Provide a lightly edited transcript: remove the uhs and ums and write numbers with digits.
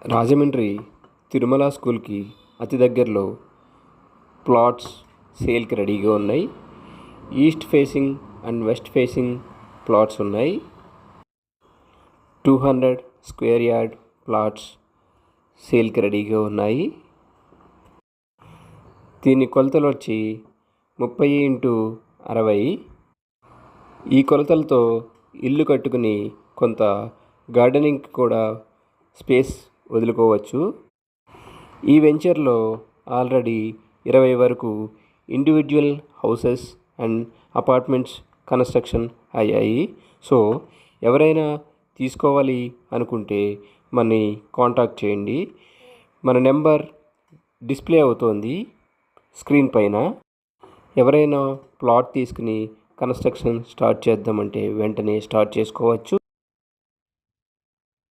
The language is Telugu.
రాజమండ్రి తిరుమల స్కూల్కి అతి దగ్గరలో ప్లాట్స్ సేల్కి రెడీగా ఉన్నాయి. East facing and west facing plots ఉన్నాయి. 200 స్క్వేర్ యార్డ్ ప్లాట్స్ సేల్కి రెడీగా ఉన్నాయి. దీని కొలతలు వచ్చి 30x60. ఈ కొలతలతో ఇల్లు కట్టుకుని కొంత గార్డెనింగ్కి కూడా స్పేస్ వదులుకోవచ్చు. ఈ వెంచర్లో ఆల్రెడీ 20 వరకు individual houses and apartments construction అయ్యాయి. సో ఎవరైనా తీసుకోవాలి అనుకుంటే మనని కాంటాక్ట్ చేయండి. మన నెంబర్ డిస్ప్లే అవుతోంది స్క్రీన్ పైన. ఎవరైనా ప్లాట్ తీసుకుని కన్స్ట్రక్షన్ స్టార్ట్ చేద్దామంటే వెంటనే స్టార్ట్ చేసుకోవచ్చు.